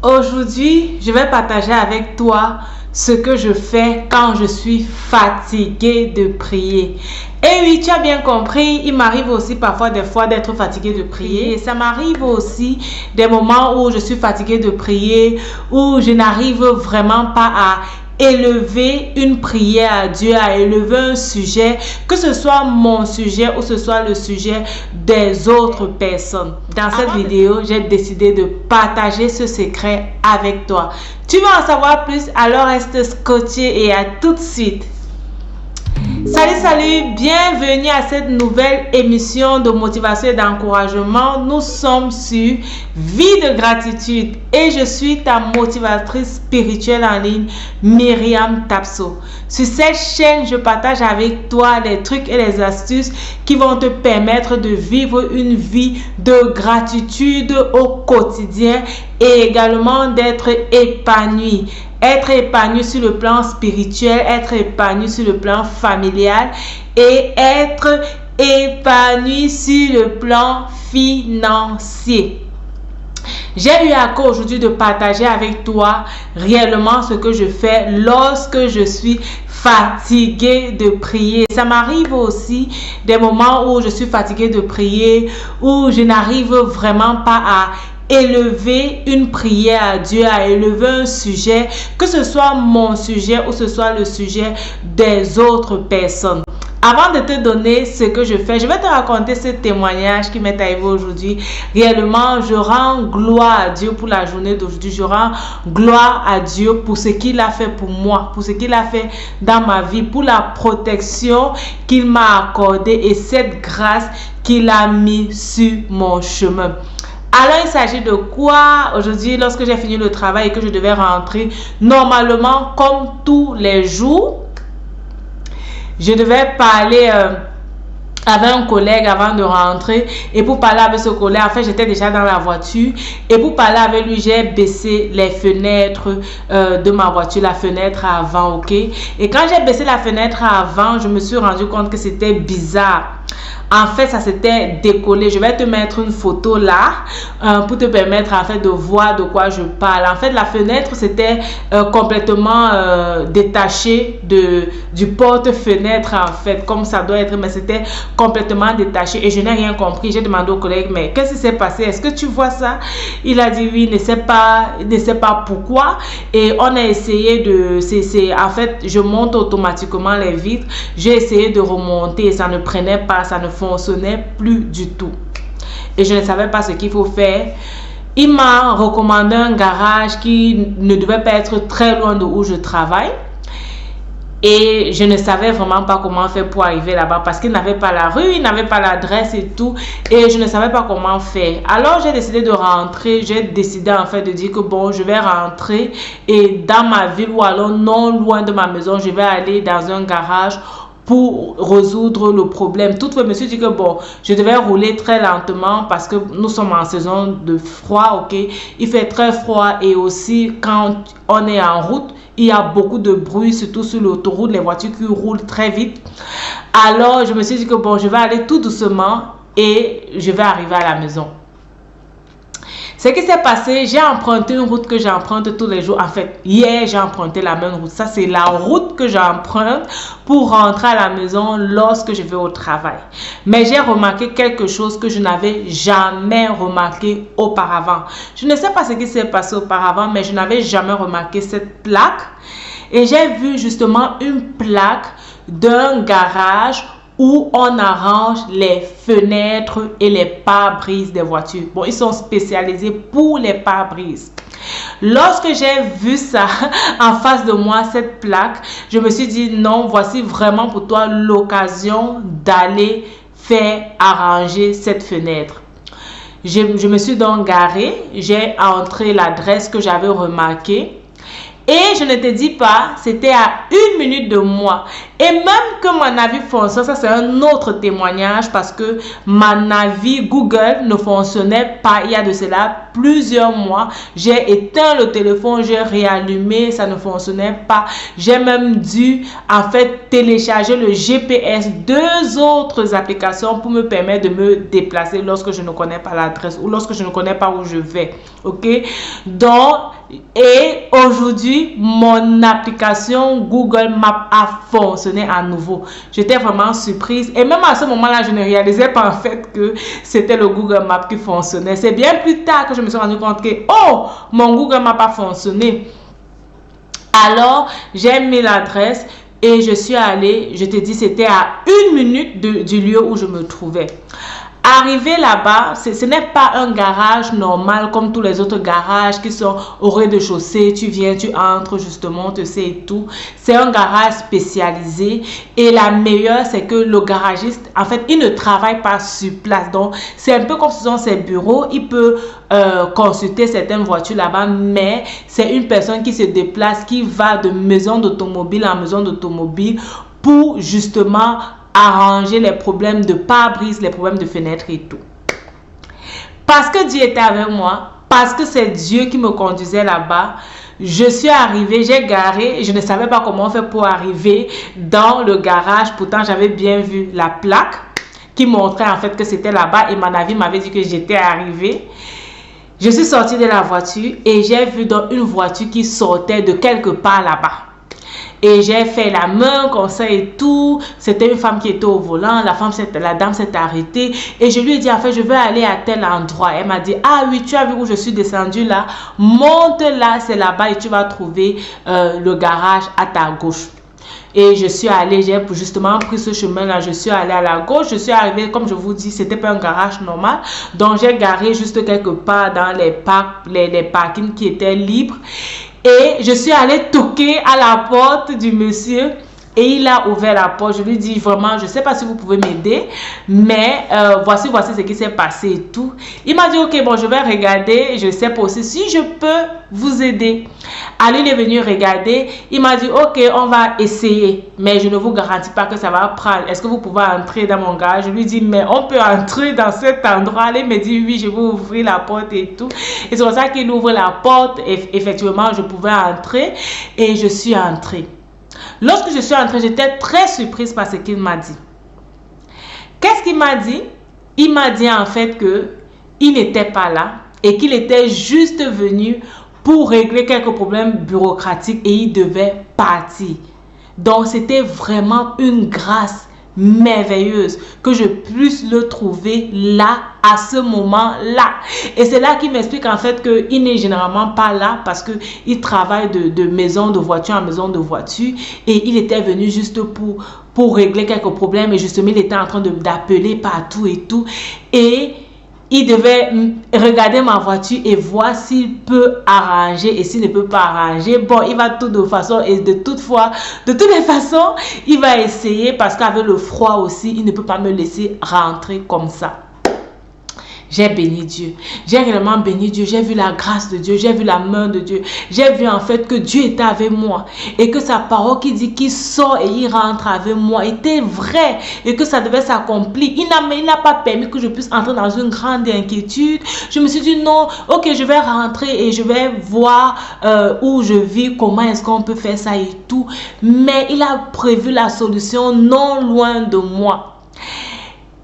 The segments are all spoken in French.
Aujourd'hui, je vais partager avec toi ce que je fais quand je suis fatiguée de prier. Et oui, tu as bien compris, il m'arrive aussi parfois d'être fatiguée de prier. Et ça m'arrive aussi des moments où je suis fatiguée de prier, où je n'arrive vraiment pas à élever une prière à Dieu, à élever un sujet, que ce soit mon sujet ou ce soit le sujet des autres personnes. Dans cette vidéo, j'ai décidé de partager ce secret avec toi. Tu veux en savoir plus? Alors reste scotché et à tout de suite. Salut, bienvenue à cette nouvelle émission de motivation et d'encouragement. Nous sommes sur Vie de gratitude et je suis ta motivatrice spirituelle en ligne, Myriam Tapso. Sur cette chaîne, je partage avec toi les trucs et les astuces qui vont te permettre de vivre une vie de gratitude au quotidien et également d'être épanoui. Être épanoui sur le plan spirituel, être épanoui sur le plan familial et être épanoui sur le plan financier. J'ai eu à cœur aujourd'hui de partager avec toi réellement ce que je fais lorsque je suis fatiguée de prier. Ça m'arrive aussi des moments où je suis fatiguée de prier, où je n'arrive vraiment pas à élever une prière à Dieu, à élever un sujet, que ce soit mon sujet ou ce soit le sujet des autres personnes. Avant de te donner ce que je fais, je vais te raconter ce témoignage qui m'est arrivé aujourd'hui. Réellement, je rends gloire à Dieu pour la journée d'aujourd'hui. Je rends gloire à Dieu pour ce qu'il a fait pour moi, pour ce qu'il a fait dans ma vie, pour la protection qu'il m'a accordée et cette grâce qu'il a mis sur mon chemin. Alors, il s'agit de quoi? Aujourd'hui, lorsque j'ai fini le travail et que je devais rentrer, normalement, comme tous les jours, je devais parler avec un collègue avant de rentrer. Et pour parler avec ce collègue, en fait, j'étais déjà dans la voiture. Et pour parler avec lui, j'ai baissé les fenêtres de ma voiture, la fenêtre à avant, ok? Et quand j'ai baissé la fenêtre à avant, je me suis rendu compte que c'était bizarre. En fait, ça s'était décollé. Je vais te mettre une photo là pour te permettre en fait de voir de quoi je parle. En fait, la fenêtre s'était complètement détachée du porte-fenêtre en fait, comme ça doit être, mais c'était complètement détaché et je n'ai rien compris. J'ai demandé au collègue, mais qu'est-ce qui s'est passé? Est-ce que tu vois ça? Il a dit oui, il ne sait pas pourquoi. Et on a essayé en fait, je monte automatiquement les vitres. J'ai essayé de remonter et ça ne prenait pas, ça ne fonctionnait plus du tout. Et je ne savais pas ce qu'il faut faire. Il m'a recommandé un garage qui ne devait pas être très loin de où je travaille. Et je ne savais vraiment pas comment faire pour arriver là-bas parce qu'il n'avait pas la rue, il n'avait pas l'adresse et tout. Et je ne savais pas comment faire. Alors, j'ai décidé de rentrer. J'ai décidé en fait de dire que bon, je vais rentrer et dans ma ville ou alors non loin de ma maison, je vais aller dans un garage pour résoudre le problème. Toutefois, je me suis dit que bon, je devais rouler très lentement parce que nous sommes en saison de froid, ok? Il fait très froid et aussi quand on est en route, il y a beaucoup de bruit, surtout sur l'autoroute, les voitures qui roulent très vite. Alors, je me suis dit que bon, je vais aller tout doucement et je vais arriver à la maison. Ce qui s'est passé, j'ai emprunté une route que j'emprunte tous les jours. En fait, hier, j'ai emprunté la même route. Ça, c'est la route que j'emprunte pour rentrer à la maison lorsque je vais au travail. Mais j'ai remarqué quelque chose que je n'avais jamais remarqué auparavant. Je ne sais pas ce qui s'est passé auparavant, mais je n'avais jamais remarqué cette plaque. Et j'ai vu justement une plaque d'un garage où on arrange les fenêtres et les pare-brises des voitures. Bon, ils sont spécialisés pour les pare-brises. Lorsque j'ai vu ça en face de moi, cette plaque, je me suis dit non, voici vraiment pour toi l'occasion d'aller faire arranger cette fenêtre. Je me suis donc garée, j'ai entré l'adresse que j'avais remarquée. Et je ne te dis pas, c'était à 1 minute de moi. Et même que mon avis fonctionne, ça c'est un autre témoignage parce que mon avis Google ne fonctionnait pas il y a de cela plusieurs mois. J'ai éteint le téléphone, j'ai réallumé, ça ne fonctionnait pas. J'ai même dû en fait télécharger le GPS, 2 autres applications pour me permettre de me déplacer lorsque je ne connais pas l'adresse ou lorsque je ne connais pas où je vais. Ok, donc et aujourd'hui mon application Google Maps a fonctionné à nouveau. J'étais vraiment surprise et même à ce moment-là je ne réalisais pas en fait que c'était le Google Maps qui fonctionnait. C'est bien plus tard que je me suis rendu compte que oh, mon Google Maps a fonctionné. Alors j'ai mis l'adresse et je suis allée, je te dis c'était à 1 minute du lieu où je me trouvais. Arrivé là-bas, ce n'est pas un garage normal comme tous les autres garages qui sont au rez-de-chaussée. Tu viens, tu entres justement, tu sais et tout. C'est un garage spécialisé et la meilleure, c'est que le garagiste, en fait, il ne travaille pas sur place. Donc, c'est un peu comme si dans ses bureaux, il peut consulter certaines voitures là-bas, mais c'est une personne qui se déplace, qui va de maison d'automobile en maison d'automobile pour justement arranger les problèmes de pare-brise, les problèmes de fenêtres et tout. Parce que Dieu était avec moi, parce que c'est Dieu qui me conduisait là-bas, je suis arrivée, j'ai garé, je ne savais pas comment faire pour arriver dans le garage. Pourtant, j'avais bien vu la plaque qui montrait en fait que c'était là-bas et mon avis m'avait dit que j'étais arrivée. Je suis sortie de la voiture et j'ai vu dans une voiture qui sortait de quelque part là-bas. Et j'ai fait la main comme ça et tout. C'était une femme qui était au volant. La dame s'est arrêtée. Et je lui ai dit, en fait, je veux aller à tel endroit. Elle m'a dit, ah oui, tu as vu où je suis descendue là. Monte là, c'est là-bas et tu vas trouver le garage à ta gauche. Et je suis allée, j'ai justement pris ce chemin-là, je suis allée à la gauche, je suis arrivée, comme je vous dis, c'était pas un garage normal. Donc, j'ai garé juste quelque part dans les parkings qui étaient libres. Et je suis allée toquer à la porte du monsieur et il a ouvert la porte. Je lui dis vraiment, je ne sais pas si vous pouvez m'aider, mais voici ce qui s'est passé et tout. Il m'a dit, ok, bon, je vais regarder. Je ne sais pas aussi si je peux vous aider. Ali il est venu regarder. Il m'a dit, ok, on va essayer, mais je ne vous garantis pas que ça va prendre. Est-ce que vous pouvez entrer dans mon garage? Je lui dis, mais on peut entrer dans cet endroit. Il me dit, oui, je vais ouvrir la porte et tout. Et c'est pour ça qu'il ouvre la porte. Et effectivement, je pouvais entrer et je suis entrée. Lorsque je suis entrée, j'étais très surprise par ce qu'il m'a dit. Qu'est-ce qu'il m'a dit? Il m'a dit en fait qu'il n'était pas là et qu'il était juste venu pour régler quelques problèmes bureaucratiques et il devait partir. Donc, c'était vraiment une grâce merveilleuse que je puisse le trouver là à ce moment-là. Et c'est là qu'il m'explique en fait qu'il n'est généralement pas là parce qu'il travaille de maison de voiture en maison de voiture et il était venu juste pour régler quelques problèmes et justement il était en train d'appeler partout et tout et il devait regarder ma voiture et voir s'il peut arranger et s'il ne peut pas arranger. Bon, il va de façon et de toutes les façons, il va essayer parce qu'avec le froid aussi, il ne peut pas me laisser rentrer comme ça. J'ai béni Dieu. J'ai réellement béni Dieu. J'ai vu la grâce de Dieu. J'ai vu la main de Dieu. J'ai vu en fait que Dieu était avec moi. Et que sa parole qui dit qu'il sort et il rentre avec moi était vraie. Et que ça devait s'accomplir. Il n'a pas permis que je puisse entrer dans une grande inquiétude. Je me suis dit non, ok, je vais rentrer et je vais voir où je vis, comment est-ce qu'on peut faire ça et tout. Mais il a prévu la solution non loin de moi.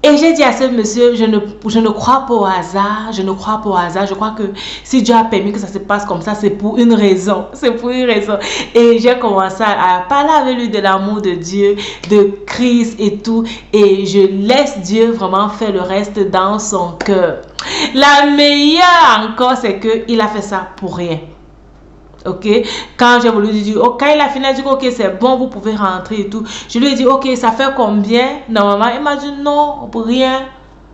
Et j'ai dit à ce monsieur, je ne crois pas au hasard, je ne crois pas au hasard. Je crois que si Dieu a permis que ça se passe comme ça, c'est pour une raison. C'est pour une raison. Et j'ai commencé à parler avec lui de l'amour de Dieu, de Christ et tout. Et je laisse Dieu vraiment faire le reste dans son cœur. La meilleure encore, c'est qu'il a fait ça pour rien. Ok, quand j'ai voulu lui dire, oh, quand il a fini, il a dit, ok, c'est bon, vous pouvez rentrer et tout. Je lui ai dit, ok, ça fait combien normalement? Il m'a dit, non, rien.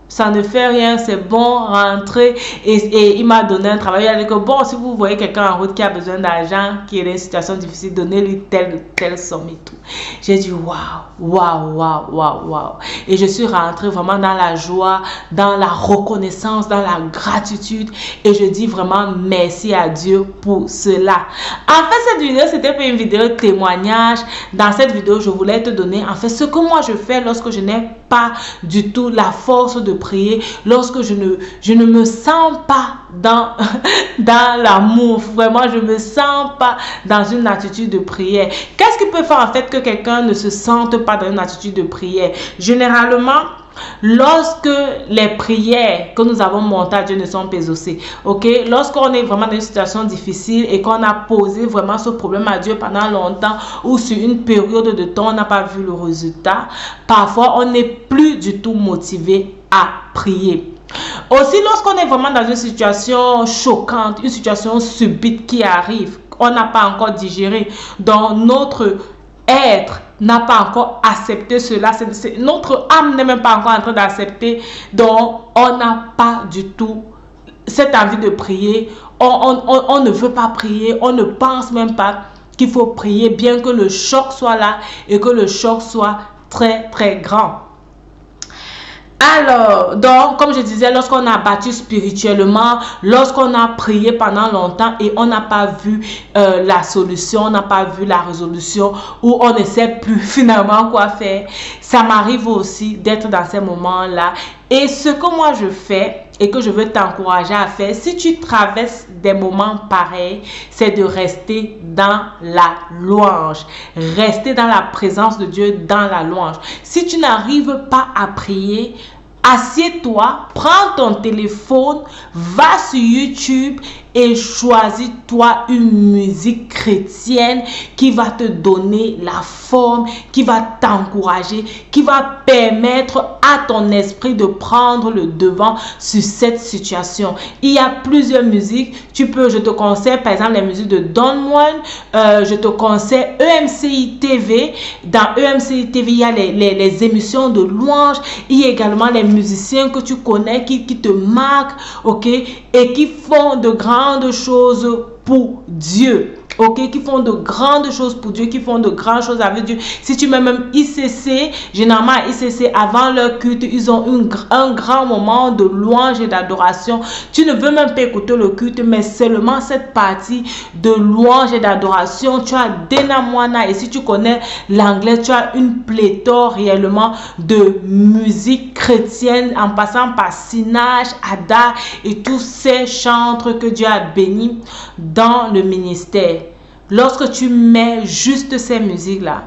ça ne fait rien, c'est bon, rentrer. Et il m'a donné un travail. Il a dit que bon, si vous voyez quelqu'un en route qui a besoin d'argent, qui est dans une situation difficile, donnez-lui telle somme et tout. J'ai dit waouh, waouh, waouh, waouh, waouh. Et je suis rentrée vraiment dans la joie, dans la reconnaissance, dans la gratitude. Et je dis vraiment merci à Dieu pour cela. En fait, cette vidéo, c'était pas une vidéo de témoignage. Dans cette vidéo, je voulais te donner en fait ce que moi je fais lorsque je n'ai pas du tout la force de prier, lorsque je ne me sens pas dans l'amour, vraiment je me sens pas dans une attitude de prière. Qu'est-ce qui peut faire en fait que quelqu'un ne se sente pas dans une attitude de prière? Généralement, lorsque les prières que nous avons montées à Dieu ne sont pas exaucées, ok, lorsqu'on est vraiment dans une situation difficile et qu'on a posé vraiment ce problème à Dieu pendant longtemps ou sur une période de temps, on n'a pas vu le résultat, parfois on n'est plus du tout motivé à prier. Aussi, lorsqu'on est vraiment dans une situation choquante, une situation subite qui arrive, on n'a pas encore digéré, donc notre être n'a pas encore accepté cela, notre âme n'est même pas encore en train d'accepter, donc on n'a pas du tout cette envie de prier, on ne veut pas prier, on ne pense même pas qu'il faut prier, bien que le choc soit là et que le choc soit très très grand. Alors, donc, comme je disais, lorsqu'on a battu spirituellement, lorsqu'on a prié pendant longtemps et on n'a pas vu la solution, on n'a pas vu la résolution, ou on ne sait plus finalement quoi faire, ça m'arrive aussi d'être dans ces moments-là. Et ce que moi je fais et que je veux t'encourager à faire, si tu traverses des moments pareils, c'est de rester dans la louange. Rester dans la présence de Dieu, dans la louange. Si tu n'arrives pas à prier, assieds-toi, prends ton téléphone, va sur YouTube et choisis-toi une musique chrétienne qui va te donner la forme, qui va t'encourager, qui va permettre à ton esprit de prendre le devant sur cette situation. Il y a plusieurs musiques. Je te conseille par exemple les musiques de Don Juan. Je te conseille EMCI TV. Dans EMCI TV, il y a les émissions de louange. Il y a également les musiciens que tu connais qui te marquent, ok, et qui font de grandes choses pour Dieu. Ok, qui font de grandes choses pour Dieu, qui font de grandes choses avec Dieu. Si tu mets même ICC, généralement ICC, avant leur culte, ils ont un grand moment de louange et d'adoration. Tu ne veux même pas écouter le culte, mais seulement cette partie de louange et d'adoration. Tu as Dena Moana, et si tu connais l'anglais, tu as une pléthore réellement de musique chrétienne, en passant par Sinach, Ada et tous ces chantres que Dieu a bénis dans le ministère. Lorsque tu mets juste ces musiques-là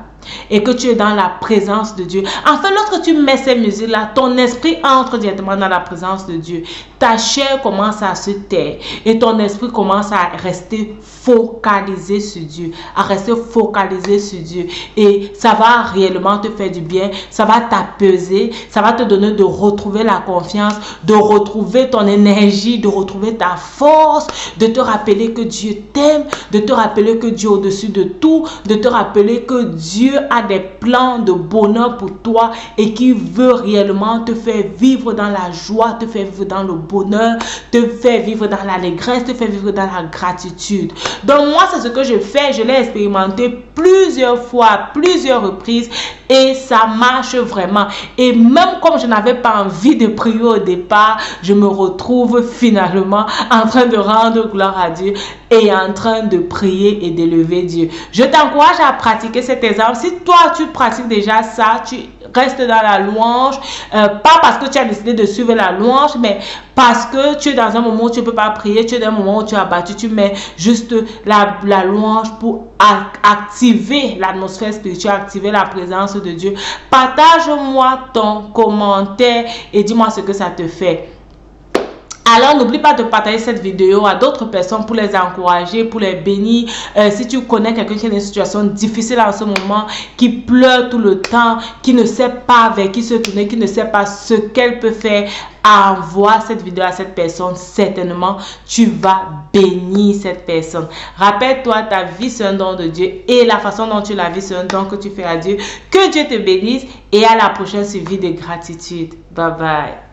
et que tu es dans la présence de Dieu, enfin lorsque tu mets ces musiques-là, ton esprit entre directement dans la présence de Dieu. Ta chair commence à se taire et ton esprit commence à rester focalisé sur Dieu, à rester focalisé sur Dieu, et ça va réellement te faire du bien, ça va t'apaiser, ça va te donner de retrouver la confiance, de retrouver ton énergie, de retrouver ta force, de te rappeler que Dieu t'aime, de te rappeler que Dieu est au-dessus de tout, de te rappeler que Dieu a des plans de bonheur pour toi et qui veut réellement te faire vivre dans la joie, te faire vivre dans le bonheur, te faire vivre dans l'allégresse, te faire vivre dans la gratitude. Donc moi, c'est ce que je fais. Je l'ai expérimenté plusieurs fois, plusieurs reprises, et ça marche vraiment. Et même comme je n'avais pas envie de prier au départ, je me retrouve finalement en train de rendre gloire à Dieu et en train de prier et d'élever Dieu. Je t'encourage à pratiquer cet exemple. Si toi, tu pratiques déjà ça, tu restes dans la louange, pas parce que tu as décidé de suivre la louange, mais parce que tu es dans un moment où tu ne peux pas prier, tu es dans un moment où tu as battu, tu mets juste la louange pour activer l'atmosphère spirituelle, activer la présence de Dieu. Partage-moi ton commentaire et dis-moi ce que ça te fait. Alors, n'oublie pas de partager cette vidéo à d'autres personnes pour les encourager, pour les bénir. Si tu connais quelqu'un qui est dans une situation difficile en ce moment, qui pleure tout le temps, qui ne sait pas vers qui se tourner, qui ne sait pas ce qu'elle peut faire, envoie cette vidéo à cette personne. Certainement, tu vas bénir cette personne. Rappelle-toi, ta vie, c'est un don de Dieu. Et la façon dont tu la vis, c'est un don que tu fais à Dieu. Que Dieu te bénisse et à la prochaine suivi de gratitude. Bye bye.